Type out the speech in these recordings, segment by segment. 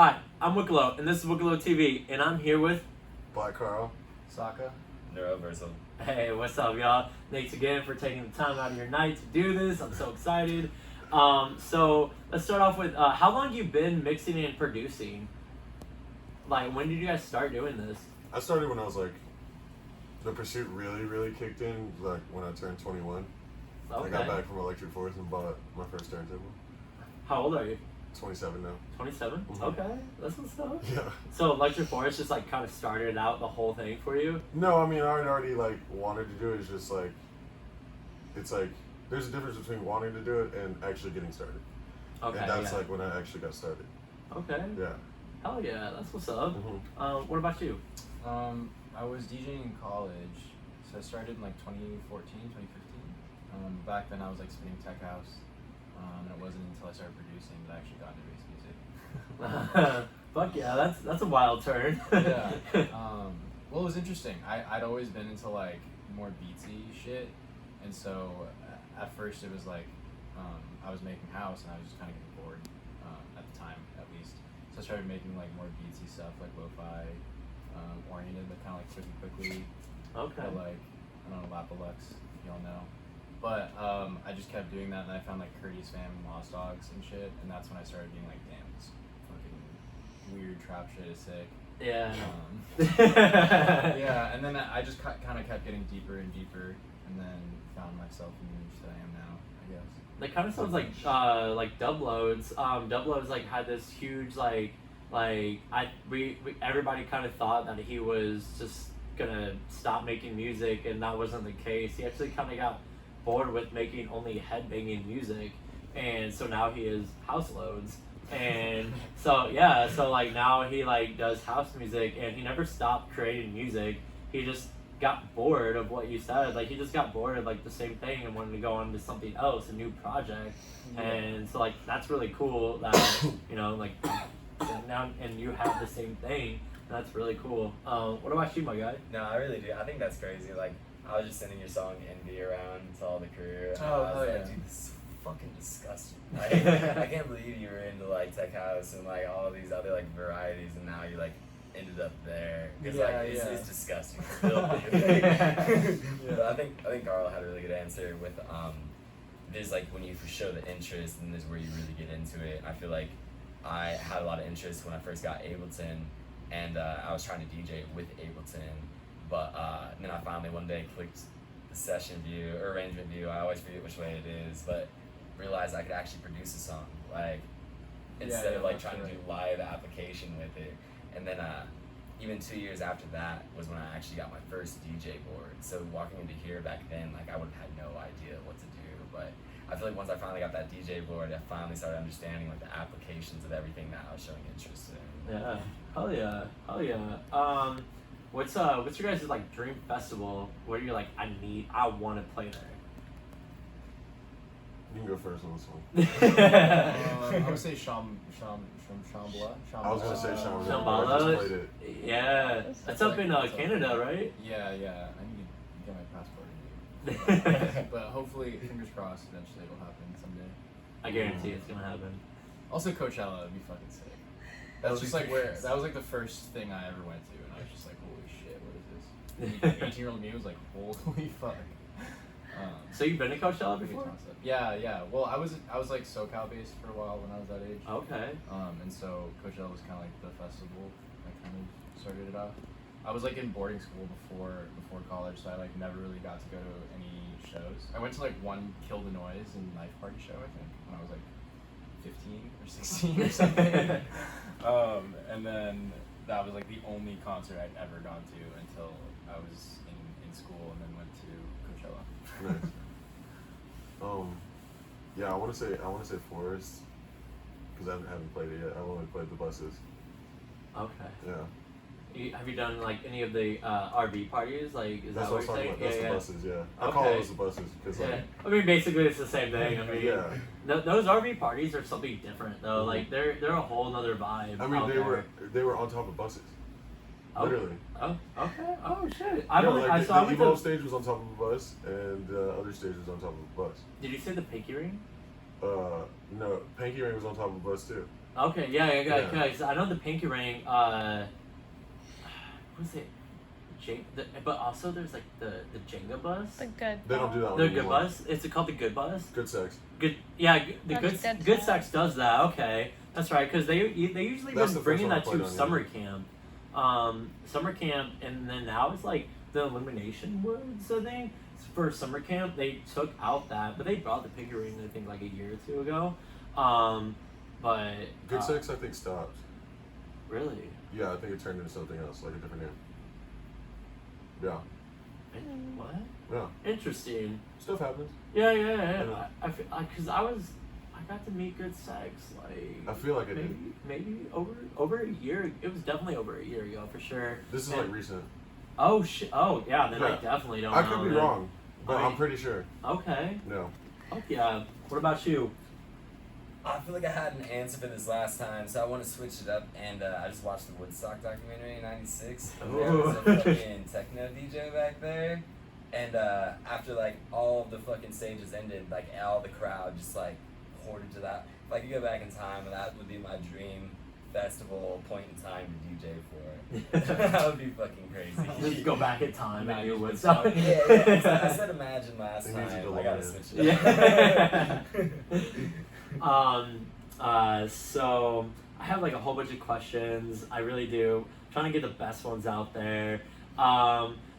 Hi, I'm WooKaLow, and this is WooKaLow TV, and I'm here with... Black Carl. Saka. Neuroversal. Hey, what's up, y'all? Thanks again for taking the time out of your night to do this. I'm so excited. So, let's start off with, how long you been mixing and producing? Like, when did you guys start doing this? I started when I was like, the pursuit really kicked in, like when I turned 21. Okay. I got back from Electric Force and bought my first turntable. How old are you? 27 now. 27? Mhm. Okay, that's what's up. Yeah. So Electric Forest just like kind of started out the whole thing for you? No, I mean, I had already like wanted to do it. It's just like, it's like, there's a difference between wanting to do it and actually getting started. Okay, And that's yeah. like when I actually got started. Okay. Yeah. Hell yeah, that's what's up. Mhm. What about you? I was DJing in college, so I started in like 2014, 2015. Back then I was like spinning tech house, and it wasn't until I started producing that I actually got into bass music. Fuck yeah, that's a wild turn. Yeah. Well, it was interesting. I'd always been into like more beatsy shit, and so at first it was like I was making house and I was just kind of getting bored at the time, at least. So I started making like more beatsy stuff, like lo-fi oriented, but kind of like quickly. Okay. Or like, I don't know, Lapalux, if y'all know. But I just kept doing that, and I found like Courteous Fam and Lost Dogs and shit, and that's when I started being like, damn, this fucking weird trap shit is sick. Yeah. Yeah, and then I just kind of kept getting deeper and deeper, and then found myself in the niche that I am now, I guess. That kind of sounds like Dub Loads. Dub Loads like had this huge we everybody kind of thought that he was just gonna stop making music, and that wasn't the case. He actually kind of got bored with making only headbanging music, and so now he is House Loads. And so yeah, so like now he like does house music, and he never stopped creating music. He just got bored of what you said. Like he just got bored of like the same thing and wanted to go on to something else, a new project. Yeah. And so like that's really cool that you know like now and you have the same thing. That's really cool. What about you, my guy? No, I really do. I think that's crazy. Like, I was just sending your song Envy around to all the crew. And I was like, yeah. dude, this is fucking disgusting. Like, I can't believe you were into like tech house and like all these other like varieties, and now you like ended up there. Because like it's disgusting. It's filthy. But I think Carl had a really good answer with there's like when you show the interest, and there's where you really get into it. I feel like I had a lot of interest when I first got Ableton, and I was trying to DJ with Ableton, but then I finally one day clicked the session view or arrangement view. I always forget which way it is, but realized I could actually produce a song, like instead of like trying to do live application with it. And then even 2 years after that was when I actually got my first DJ board. So walking into here back then, like I would have had no idea what to do, but I feel like once I finally got that DJ board, I finally started understanding like the applications of everything that I was showing interest in. Yeah. Hell yeah. What's your guys' like dream festival where you're like I want to play there? You can go first on this one. I would say Shambhala. I was gonna say Shambhala. Shambhala? I just played it. Yeah, that's up in Canada, right? Yeah. I need to get my passport renewed. But hopefully, fingers crossed, eventually it'll happen someday. I guarantee it's gonna happen. Also, Coachella would be fucking sick. That was just like that was like the first thing I ever went to, and I was just like, holy shit, what is this? 18-year-old me was like, holy fuck. So you've been to Coachella Pretty before? concept. Yeah. Well, I was like SoCal based for a while when I was that age. Okay. And so Coachella was kind of like the festival that kind of started it off. I was like in boarding school before college, so I like never really got to go to any shows. I went to like one Kill the Noise and Knife Party show, I think, when I was like 15 or 16 or something. And then that was like the only concert I'd ever gone to until I was in school, and then went to Coachella. Nice. Yeah, I want to say Forest, because I haven't played it yet. I've only played the buses. Okay. Yeah. Have you done like any of the RV parties? Like, is That's that what what you're I'm saying? talking about. That's the buses, yeah. I call Okay. those the buses because like. I mean, basically it's the same thing. I mean, Yeah. Those RV parties are something different though. Mhm. Like they're a whole nother vibe. I mean, out they were on top of buses. Oh. Literally. Oh, okay. Oh shit. Yeah, The Evolve stage was on top of a bus, and the other stage was on top of a bus. Did you say the Pinky Ring? No, Pinky Ring was on top of a bus too. Okay, yeah. Yeah. 'Cause I know the pinky ring. What's it? But also there's like the Jenga bus. The good. They don't do that one The anymore. good bus. It's called the good bus. Good sex. Good. Yeah. The That's good good sex does that. Okay, that's right. Because they usually That's been the first bringing one I that to played on, summer camp. Summer camp, and then now it's like the Elimination Woods. I think for summer camp they took out that, but they brought the pinky ring I think like a year or two ago. But Good sex, I think, stopped. really. Yeah, I think it turned into something else, like a different name. Yeah. What? Yeah. Interesting. Stuff happens. Yeah. Yeah. Because I got to meet Good Sex like I feel like I did. maybe over a year. It was definitely over a year ago for sure. This is like recent. Oh shit! Oh yeah, then I Yeah. definitely don't. I know could be then. wrong, but I- I'm pretty sure. Okay. No. Oh yeah. What about you? I feel like I had an answer for this last time, so I want to switch it up. And I just watched the Woodstock documentary in '96. There was a fucking techno DJ back there, and after like all of the fucking stages ended, like all the crowd just like hoarded to that. If I could go back in time, that would be my dream festival point in time to DJ for. That would be fucking crazy. Just go back in time and you would Woodstock. stop. Yeah. I said imagine last It needs a time. I gotta DeLorean. switch it up. Yeah. So I have like a whole bunch of questions. I really do. I'm trying to get the best ones out there.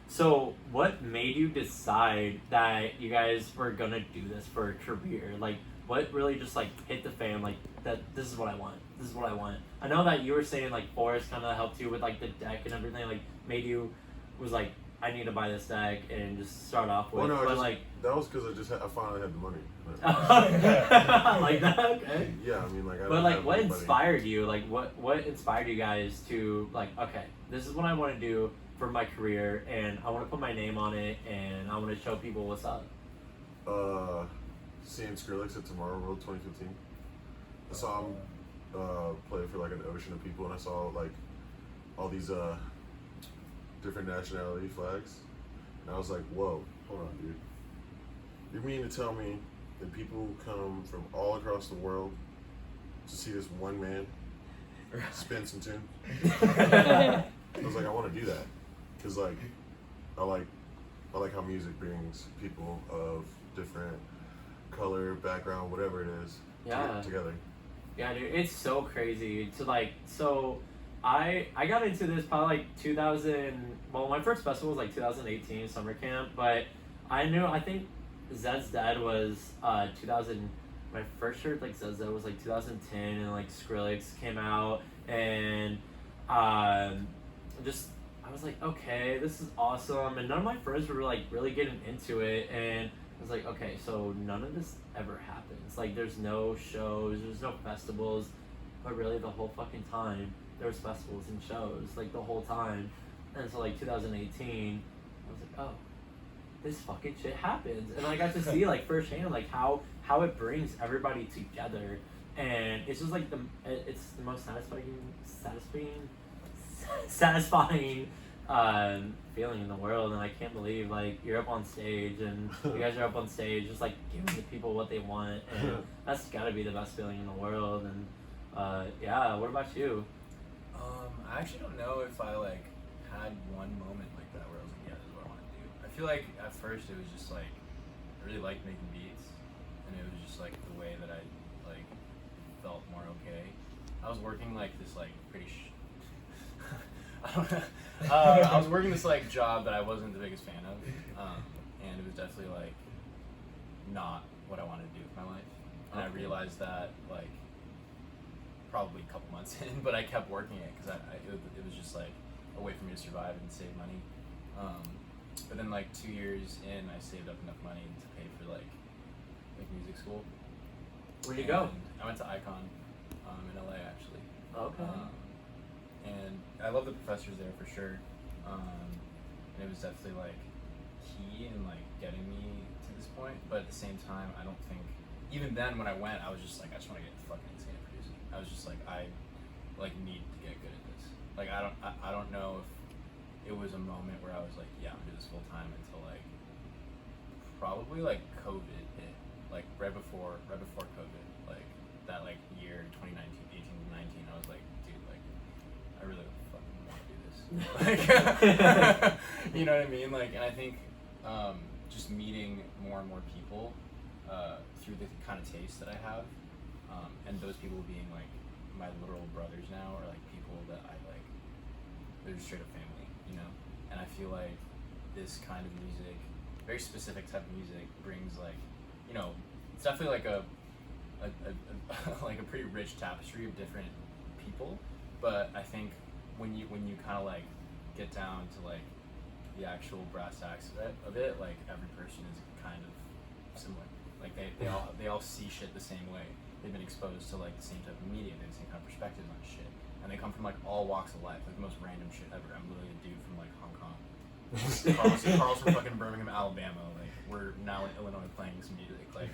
So what made you decide that you guys were gonna do this for a career? Like, what really just like hit the fan? Like that. This is what I want. This is what I want. I know that you were saying like Forrest kind of helped you with like the deck and everything. Like made you was like I need to buy this deck and just start off with. Well, no, but just, like that was because I finally had the money. like that. Okay. Yeah, I mean, like. I But don't like, have what anybody. inspired you? Like, what inspired you guys to like? Okay, this is what I want to do for my career, and I want to put my name on it, and I want to show people what's up. Seeing Skrillex at Tomorrow World 2015. I saw him play for like an ocean of people, and I saw like all these different nationality flags, and I was like, whoa, hold on, dude. You mean to tell me that people come from all across the world to see this one man spin some tunes? I was like, I want to do that because like I like how music brings people of different color, background, whatever it is, Yeah. together. Yeah, dude, it's so crazy to like. So, I got into this probably like 2000. Well, my first festival was like 2018 summer camp, but I think Zed's dad was 2000. My first shirt like Zed's dad was like 2010, and like Skrillex came out, and just I was like, okay, this is awesome, and none of my friends were like really getting into it, and I was like, okay, so none of this ever happens. Like, there's no shows, there's no festivals, but really the whole fucking time there was festivals and shows like the whole time, and so like 2018, I was like, oh, this fucking shit happens, and I got to see like firsthand like how it brings everybody together, and it's just like it's the most satisfying feeling in the world, and I can't believe like you're up on stage and you guys are up on stage just like giving the people what they want, and that's gotta be the best feeling in the world. And yeah, what about you? I actually don't know if I like had one moment like that where I was like, yeah, this is what I want to do. I feel like at first it was just like I really liked making beats, and it was just like the way that I like felt more okay. I was working like this like pretty I don't know. I was working this like job that I wasn't the biggest fan of, and it was definitely like not what I wanted to do with my life. And I realized that like probably a couple months in, but I kept working it because it was just like a way for me to survive and save money. But then like 2 years in, I saved up enough money to pay for like music school. Where'd you go? And I went to Icon in LA actually. Okay. And I love the professors there for sure. And it was definitely like key in like getting me to this point. But at the same time, I don't think even then when I went, I was just like I just want to get fucking insane at producing. I was just like I like need to get good at this. Like I don't know if it was a moment where I was like, yeah, I'm gonna do this full time until like probably like COVID hit, like right before COVID, like that like year 2019, 18 to 19, I was like, dude, like I really fucking want to do this. Like, you know what I mean? Like, and I think just meeting more and more people through the kind of taste that I have, and those people being like my literal brothers now, or like people that I like, they're just straight up family, you know? And I feel like this kind of music, very specific type of music, brings like, you know, it's definitely like a like a pretty rich tapestry of different people, but I think when you kind of like get down to like the actual brass tacks of it, like every person is kind of similar. Like they all see shit the same way. They've been exposed to like the same type of media, they have the same kind of perspectives on shit, and they come from like all walks of life, like the most random shit ever. I'm literally a dude from like Hong Kong. Carl's from fucking Birmingham, Alabama. Like we're now in Illinois playing some music. Like,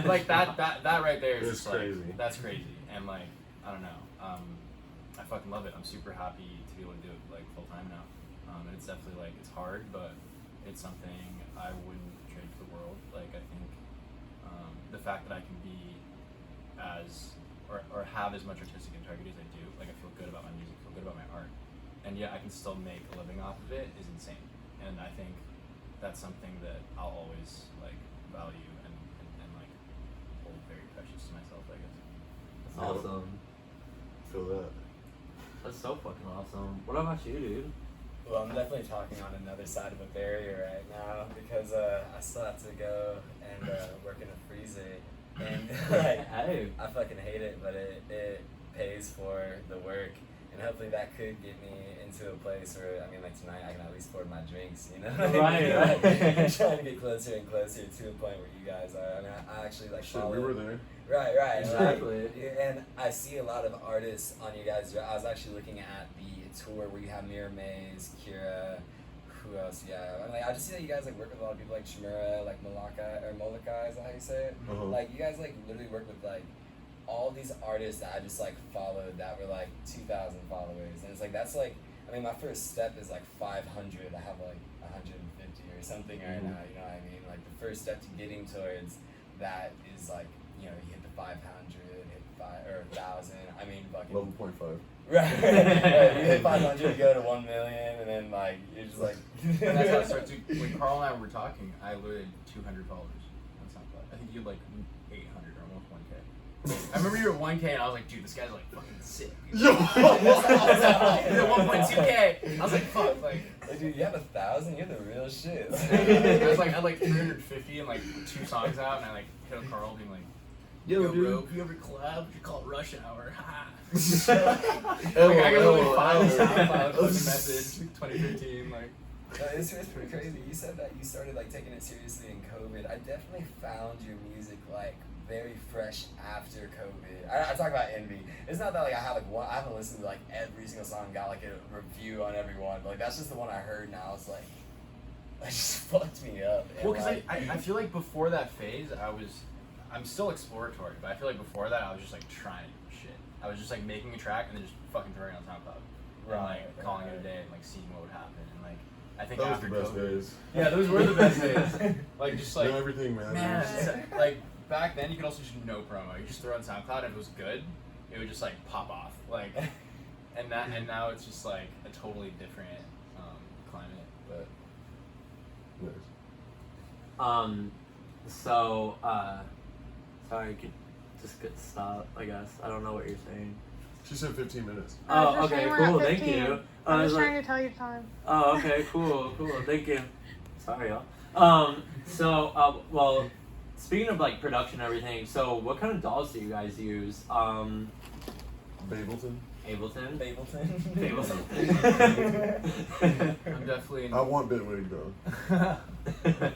like that right there is just crazy. Like, that's crazy. And like I don't know. I fucking love it. I'm super happy to be able to do it like full time now. And it's definitely like it's hard, but it's something I wouldn't trade for the world. Like I think the fact that I can be as or have as much artistic integrity as I do, like I feel good about my music, feel good about my art, and yet I can still make a living off of it is insane. And I think that's something that I'll always like value and like hold very precious to myself, I guess. That's awesome. Feel that. That's so fucking awesome. What about you, dude? Well, I'm definitely talking on another side of a barrier right now because I still have to go and work in a freezer, and like, Hey. I fucking hate it, but it pays for the work, and hopefully that could get me into a place where, I mean, like tonight I can at least afford my drinks, you know? Right. I'm trying to get closer and closer to a point where you guys are. I mean, I actually like Shit, follow. we were there. Right. Exactly. And I see a lot of artists on you guys. I was actually looking at the tour where you have Mira Mays, Kira, who else? Yeah, I mean, like, I just see that you guys like work with a lot of people like Shimura, like Molokai, is that how you say it? Uh-huh. Like you guys like literally work with like all these artists that I just like followed that were like 2,000 followers, and it's like that's like, I mean, my first step is like 500. I have like 150 or something right now. You know what I mean? Like the first step to getting towards that is like, you know, you hit the 500, hit 1,000. I mean, fucking. 11.5. Right. You hit 500, you go to 1 million, and then like you're just like. And that's how it starts. When Carl and I were talking, I literally had 200 followers on SoundCloud. I think you had like 800 or almost 1K. I remember you were at 1K, and I was like, dude, this guy's like fucking sick. Yo! He's at 1.2K. I was like, fuck, like. Dude, you have 1,000. You're the real shit. I was like, I had like 350 and like 2 songs out, and I like hit up Carl, being like, yo, bro, if you ever collab, you call it Rush Hour. Ha. Like, I got literally 5 SoundCloud message, 2015, like. It's pretty crazy. You said that you started like taking it seriously in COVID. I definitely found your music like very fresh after COVID. I talk about Envy. It's not that like I haven't listened to like every single song, got like a review on every one. But, like that's just the one I heard, and I was like, that just fucked me up. And, Well, because like, I feel like before that phase, I'm still exploratory, but I feel like before that, I was just like trying shit. I was just like making a track and then just fucking throwing it on SoundCloud. And like calling it a day and like seeing what would happen. And like, I think That was after the best COVID, days. yeah, those were the best days. Like just like, Now everything matters. man, like back then you could also just no promo. You just throw it on SoundCloud and if it was good, it would just like pop off. Like, and now it's just like a totally different climate. But Nice. So, sorry, you could just get stopped, I guess. I don't know what you're saying. She said 15 minutes. I was Oh, just okay, saying we're at cool, thank 15. you. I'm I was just like, trying to tell you time. oh, okay, cool, thank you. Sorry, y'all. Well, speaking of like production and everything, so what kind of DAWs do you guys use? Bableton. Ableton? Bableton. I'm definitely. I want Bitwig though.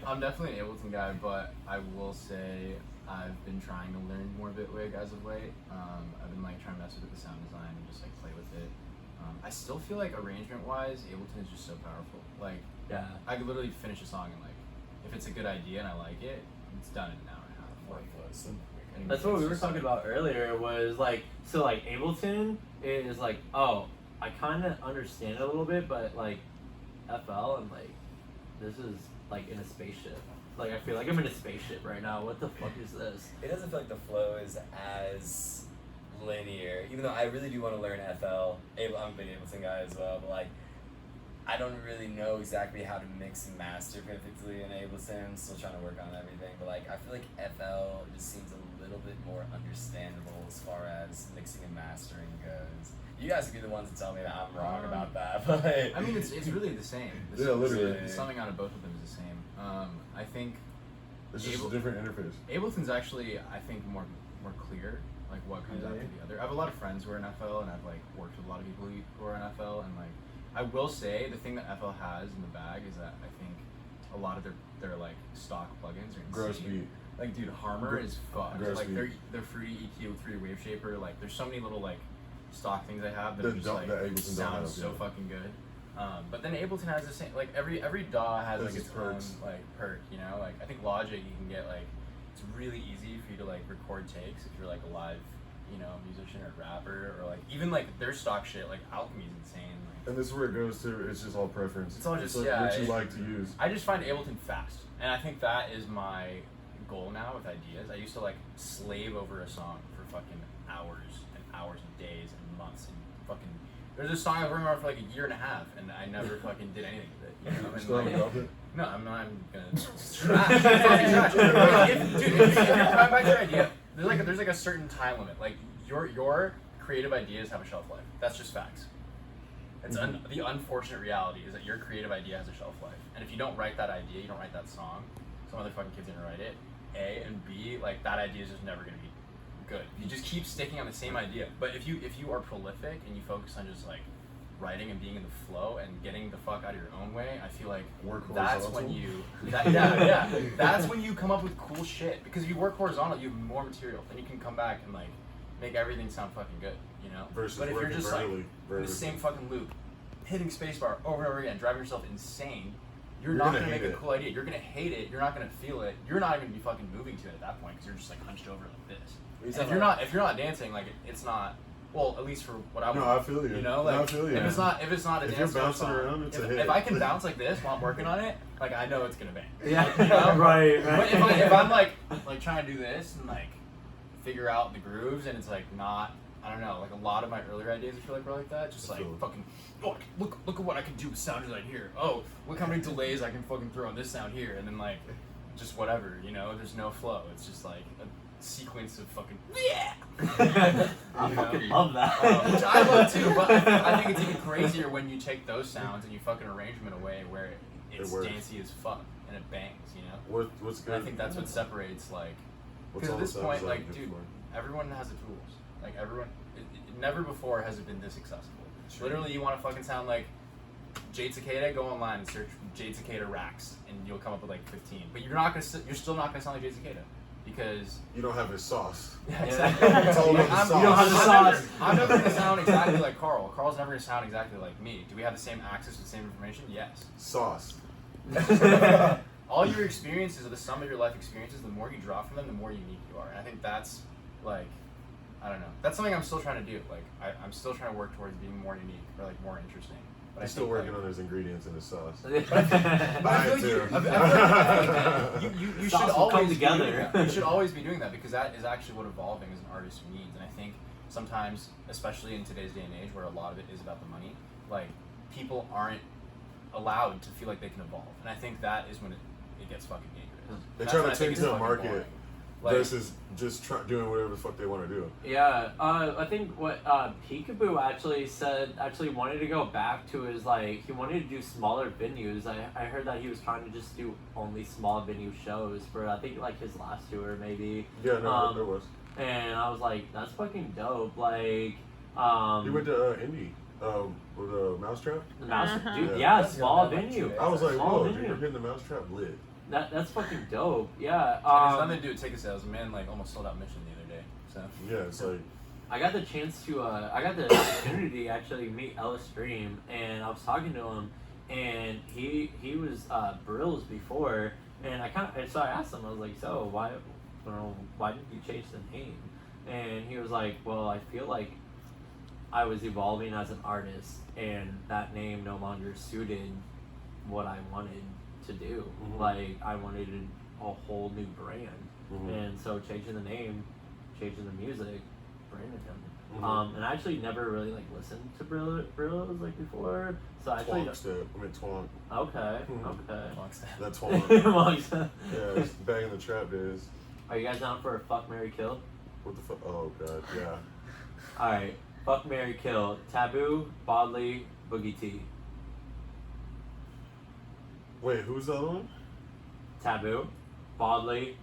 I'm definitely an Ableton guy, but I will say I've been trying to learn more Bitwig as of late. I've been like trying to mess with the sound design and just like play with it. I still feel like arrangement-wise, Ableton is just so powerful. Like, Yeah. I could literally finish a song and like, if it's a good idea and I like it, it's done in an hour and a half. Like, and That's what it's we were just, talking like, about earlier was like, so like Ableton is like, oh, I kind of understand it a little bit, but like FL and like, this is like in a spaceship. Like I feel like I'm in a spaceship right now. What the fuck is this? It doesn't feel like the flow is as linear, even though I really do want to learn FL. I'm a big Ableton guy as well, but like I don't really know exactly how to mix and master perfectly in Ableton. I'm still trying to work on everything, but like I feel like FL just seems a little bit more understandable as far as mixing and mastering goes. You guys could be the ones to tell me that I'm wrong about that, but I mean, it's really the same. Yeah, literally. The summing out of both of them is the same. I think It's just a different interface. Ableton's actually, I think, more clear, like what comes after the other. I have a lot of friends who are in FL, and I've like worked with a lot of people who are in FL, and like I will say the thing that FL has in the bag is that I think a lot of their like stock plugins are insane. Gross beat. Like dude, Harmor is fucked. Gross Like beat. their Fruity EQ 3 Wave Shaper, like there's so many little like stock things I have that That are just don't- like that Ableton don't sound have, so yeah. fucking good. But then Ableton has the same, like every DAW has Has like its its own perks. like perk, you know. Like I think Logic you can get like it's really easy for you to like record takes if you're like a live, you know, musician or rapper or like even like their stock shit like Alchemy's insane. Like, And this is where it goes to. It's just all preference. It's all just, like yeah, what you it- like to use. I just find Ableton fast, and I think that is my goal now with ideas. I used to like slave over a song for fucking hours and hours and days and months and fucking. There's a song I've worked on for like a year and a half, and I never fucking did anything with it. You know? You And, still haven't like, dropped it? no, I'm not. I'm gonna trash. It's fucking trash. Like, dude, if you're coming back to your idea, there's like a certain time limit. Like your creative ideas have a shelf life. That's just facts. It's the unfortunate reality is that your creative idea has a shelf life, and if you don't write that idea, you don't write that song, some other fucking kid's gonna write it. A and B, like that idea is just never gonna be good. You just keep sticking on the same idea. But if you are prolific and you focus on just like writing and being in the flow and getting the fuck out of your own way, I feel like Work that's horizontal. when yeah, that's when you come up with cool shit. Because if you work horizontal, you have more material. Then you can come back and like make everything sound fucking good, you know? Versus but if you're working just vertically, like in the same fucking loop, hitting spacebar over and over again, driving yourself insane, you're You're not gonna gonna make hate a it. cool idea. You're gonna hate it. You're not gonna feel it. You're not gonna be fucking moving to it at that point because you're just like hunched over like this. And if you're not dancing, like it's not. Well, at least for what I No, want. I feel you. You know, No, like I feel you. if it's not a If dance you're bouncing song, around, it's a hit. if I can bounce like this while I'm working on it, like I know it's gonna bang. Yeah, You know? right. But if I'm like trying to do this and like figure out the grooves and it's like not, I don't know, like a lot of my earlier ideas I feel like were like that, just like Feel it. fucking, oh, look at what I can do with sound design here. Oh, look how many delays I can fucking throw on this sound here, and then like just whatever, you know. There's no flow. It's just like a sequence of fucking yeah. I You know? fucking love that. Which I love too, but I think it's even crazier when you take those sounds and you fucking arrange them in a way where it's works. dancey as fuck and it bangs, you know. What's And good? I think that's what separates like. What's Because at all this the point, sound like, design dude, good everyone has the tools. Like everyone, never before has it been this accessible. Sure. Literally, you want to fucking sound like Jade Cicada, go online and search Jade Cicada racks, and you'll come up with like 15. But you're still not gonna sound like Jade Cicada because You don't have his sauce. yeah, exactly. It's all about the I'm- sauce. You don't have the sauce. I'm never gonna sound exactly like Carl. Carl's never gonna sound exactly like me. Do we have the same access to the same information? Yes. Sauce. All your experiences are the sum of your life experiences. The more you draw from them, the more unique you are. And I think that's like, I don't know. That's something I'm still trying to do. Like, I'm still trying to work towards being more unique or like more interesting. But He's I still think, working like, on his ingredients in his sauce. But I feel too. like I feel like you Sauce should will come always together. Be doing that. You should always be doing that because that is actually what evolving as an artist means. And I think sometimes, especially in today's day and age, where a lot of it is about the money, like people aren't allowed to feel like they can evolve. And I think that is when it gets fucking dangerous. They're That's trying when to I think take it's to the fucking market boring. Like, versus just doing whatever the fuck they want to do. Yeah, I think what Peekaboo actually wanted to go back to is like he wanted to do smaller venues. I heard that he was trying to just do only small venue shows for I think like his last tour maybe. Yeah, no, there was. And I was like, that's fucking dope. Like, He went to Indy with a Mousetrap. the mouse, Uh-huh. dude, Yeah. yeah, small Yeah, like venue. 2 days. I was like, Small whoa, venue. dude, you're getting the Mousetrap lit. That's fucking dope. Yeah. and it's nothing to do with ticket sales. Man, like almost sold out Mission the other day. So Yeah, it's like, I got the chance to, I got the opportunity to actually meet Ellis Stream, and I was talking to him, and he was Brills before, and so I asked him, I was like, so why didn't you change the name? And he was like, well, I feel like I was evolving as an artist, and that name no longer suited what I wanted to do. Mhm. Like, I wanted to a whole new brand. Mhm. And so changing the name, changing the music, branded him. Mhm. And I actually never really like listened to Brillos like before. So I actually Twonk step. I mean twonk. okay. That twonk. Okay. Yeah, it's back in the trap days. Are you guys down for a fuck, marry, kill? What the fuck? Oh god, yeah. All right, fuck, marry, kill. Taboo, Bodley, Boogie T. Wait, who's the other one? Taboo, Bodley,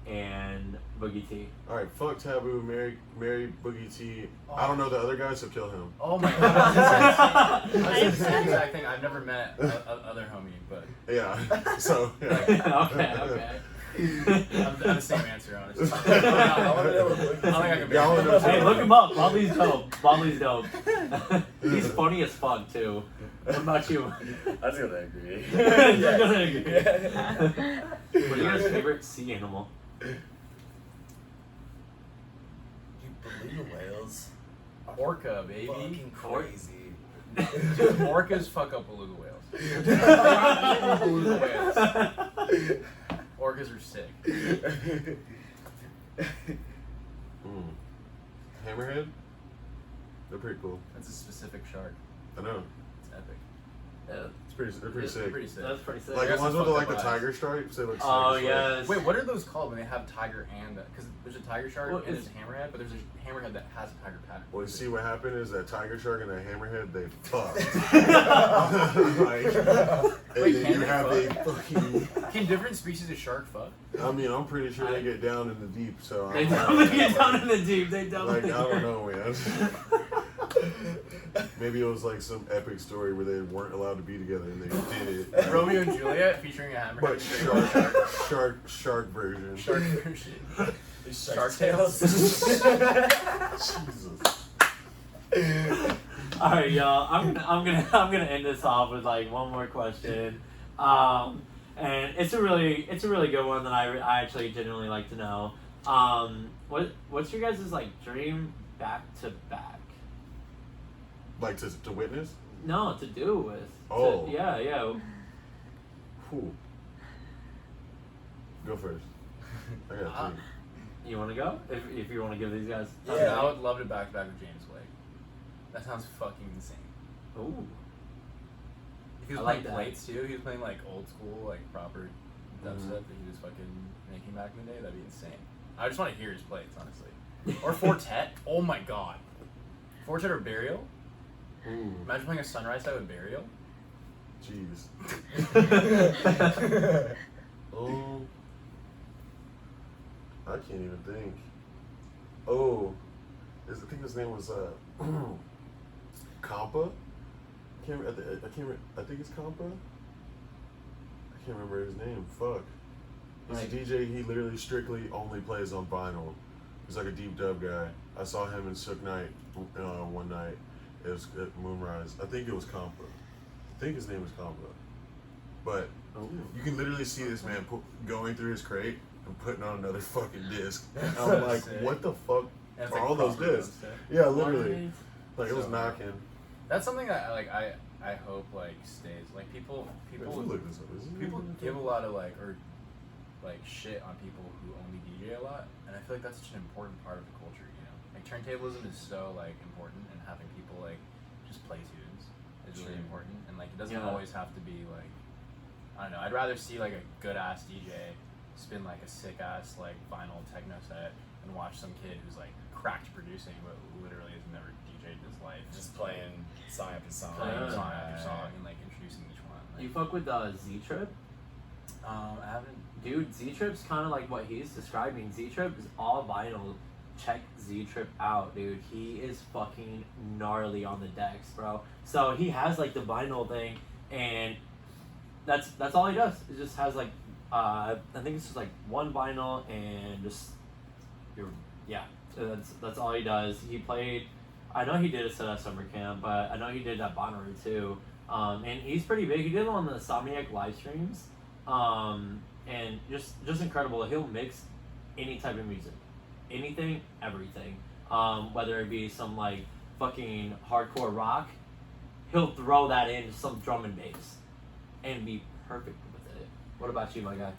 and Boogie T. All right, fuck Taboo, marry Boogie T. I don't know the other guy, so kill him. Oh my god, I was the same exact thing. I've never met other homie, but Yeah. So yeah. okay. I'm the same answer, honestly. I want to know what Boogie I think I can Yeah, I wanna know Hey, look him up. Bodley's dope. Bodley's dope. He's funny as fuck too. What about you? I was gonna agree. You're gonna agree. What's your guys' favorite sea animal? You beluga whales are Orca, baby. fucking crazy. Dude, orcas fuck up beluga whales. Beluga whales. Orcas are sick. Hammerhead? They're pretty cool. That's a specific shark. I know. It's epic. Yeah, They're pretty sick. Pretty sick. that's pretty sick. Like the That's ones a with fucked like up the eyes. tiger stripes, they look sick. Oh as fuck. yes. Wait, what are those called when they have tiger and because there's a tiger shark Well, and there's it's- a hammerhead, but there's a hammerhead that has a tiger pattern. Well, you see what happened is that tiger shark and that hammerhead, they fucked. Like, Wait, and then can you they have a fuck? fucking. Can different species of shark fuck? I mean, I'm pretty sure they get down in the deep, so. They I definitely get down in the deep. They Like, definitely. I don't know, man. Maybe it was like some epic story where they weren't allowed to be together and they did it. Romeo and Juliet featuring a hammerhead. But straight up shark version. shark version. Shark Tales. Jesus. All right, y'all. I'm gonna end this off with like one more question, and it's a really good one that I actually genuinely like to know. What's your guys' like dream back to back? Like to witness? No, to do with. Oh. Yeah. Whew. Go first. I got three. You want to go? If you want to give these guys. Yeah, I would love to back to back with James Blake. That sounds fucking insane. Ooh. If he was I like playing that. plates too, he was playing like old school, like proper dubstep that he was fucking making back in the day, that'd be insane. I just want to hear his plates, honestly. Or Fortet. Oh my god. Fortet or Burial? Ooh. Imagine playing a Sunrise side with Burial. Jeez. Oh. I can't even think. Oh. I think his name was Compa? I think it's Compa? I can't remember his name. Fuck. He's Like- a DJ, he literally strictly only plays on vinyl. He's like a deep dub guy. I saw him in Sook Night one night. It was at Moonrise. I think it was Compa. I think his name was Compa. But Ooh. you can literally see this man going through his crate and putting on another fucking disc. And I'm like, Sick. what the fuck And it's are like all those proper discs? dubstep. Yeah, literally. What? Like it was So- knocking. That's something that I hope like stays. Like people Wait, who looked this up? Is it people looked give a up? lot of like shit on people who only DJ a lot, and I feel like that's such an important part of the culture. You know, like turntablism is so like important, and having people like just play tunes is really Sure. important. And like it doesn't Yeah. always have to be like, I don't know. I'd rather see like a good ass DJ spin like a sick ass like vinyl techno set and watch some kid who's like cracked producing but literally has never DJ'd his life Just playing song after song. playing song after Right. song and like introducing each one. Like, You fuck with Z Trip? I haven't. Dude, Z Trip's kind of like what he's describing. Z Trip is all vinyl. Check Z Trip out, dude. He is fucking gnarly on the decks, bro. So he has like the vinyl thing, and that's all he does. It just has like I think it's just like one vinyl and just So that's all he does. He played. I know he did a set at summer camp, but I know he did at Bonnaroo too. And he's pretty big. He did it on the Insomniac live streams. And just incredible. He'll mix any type of music, anything, everything. Whether it be some like fucking hardcore rock, he'll throw that in some drum and bass, and be perfect with it. What about you, my guy?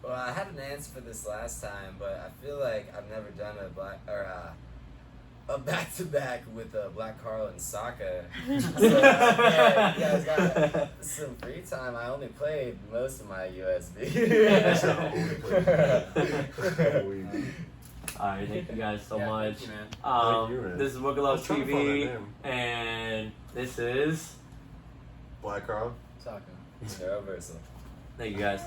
Well, I had an answer for this last time, but I feel like I've never done a back-to-back with Black Carl and Saka. So, yeah, you guys got some free time. I only played most of my USB. That's not only playing. Alright, thank you guys so much. Thank you, man. Thank you, man. This is I WooKaLow was trying to find TV, that name. and this is. Black Carl. Saka. Neuroversal. Thank you guys.